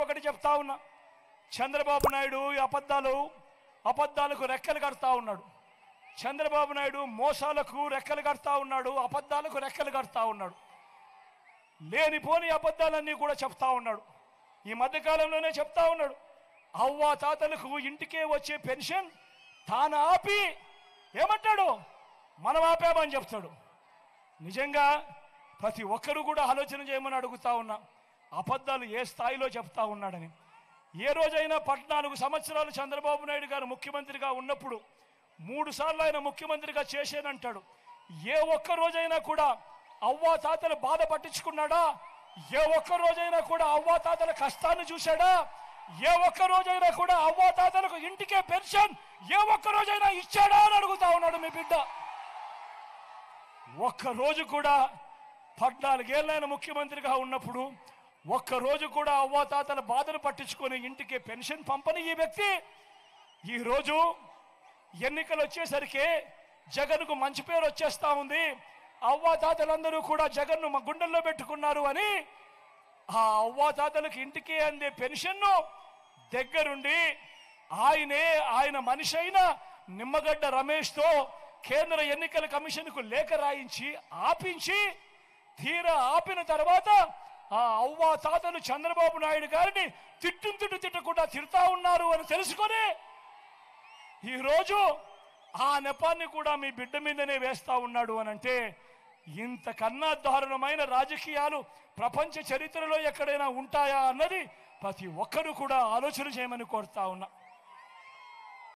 ఒకటి చెప్తా ఉన్నా, చంద్రబాబు నాయుడు ఈ అబద్ధాలకు రెక్కలు కడతా ఉన్నాడు. చంద్రబాబు నాయుడు మోసాలకు రెక్కలు కడతా ఉన్నాడు, అబద్ధాలకు రెక్కలు కడతా ఉన్నాడు. లేనిపోని అబద్ధాలన్నీ కూడా చెప్తా ఉన్నాడు. ఈ మధ్యకాలంలోనే చెప్తా ఉన్నాడు, అవ్వా తాతలకు ఇంటికే వచ్చే పెన్షన్ తాను ఆపి ఏమంటాడు, మనం ఆపామని చెప్తాడు. నిజంగా ప్రతి ఒక్కరూ కూడా ఆలోచన చేయమని అడుగుతా ఉన్నా, అబద్ధాలు ఏ స్థాయిలో చెప్తా ఉన్నాడని. ఏ రోజైనా 14 సంవత్సరాలు చంద్రబాబు నాయుడు గారు ముఖ్యమంత్రిగా ఉన్నప్పుడు 3 సార్లు ఆయన ముఖ్యమంత్రిగా చేశానంటాడు. ఏ ఒక్క రోజైనా కూడా అవ్వా తాతలు బాధ పట్టించుకున్నాడా? ఏ ఒక్క రోజైనా కూడా అవ్వా తాతల కష్టాన్ని చూశాడా? ఏ ఒక్క రోజైనా కూడా అవ్వా తాతలకు ఇంటికే పెన్షన్ ఏ ఒక్క రోజైనా ఇచ్చాడా అని అడుగుతా ఉన్నాడు మీ బిడ్డ. ఒక్కరోజు కూడా 14 ఏళ్ళ ఆయన ముఖ్యమంత్రిగా ఉన్నప్పుడు ఒక్కరోజు కూడా అవ్వా తాతల బాధను పట్టించుకొని ఇంటికి పెన్షన్ పంపని ఈ వ్యక్తి ఈరోజు ఎన్నికలు వచ్చేసరికి జగన్కు మంచి పేరు వచ్చేస్తా ఉంది, అవ్వా తాతలందరూ కూడా జగన్ను మా గుండెల్లో పెట్టుకున్నారు అని ఆ అవ్వా తాతలకు ఇంటికి అందే పెన్షన్ను దగ్గరుండి ఆయన మనిషి అయిన నిమ్మగడ్డ రమేష్తో కేంద్ర ఎన్నికల కమిషన్కు లేఖ రాయించి ఆపించి తీరా ఆపిన తర్వాత ఆ అవ్వా తాతలు చంద్రబాబు నాయుడు గారిని తిట్టకుండా తిడతా ఉన్నారు అని తెలుసుకొని ఈరోజు ఆ నెపాన్ని కూడా మీ బిడ్డ మీదనే వేస్తా ఉన్నాడు అని అంటే, ఇంతకన్నా దారుణమైన రాజకీయాలు ప్రపంచ చరిత్రలో ఎక్కడైనా ఉంటాయా అన్నది ప్రతి ఒక్కరూ కూడా ఆలోచన చేయమని కోరుతా ఉన్నా.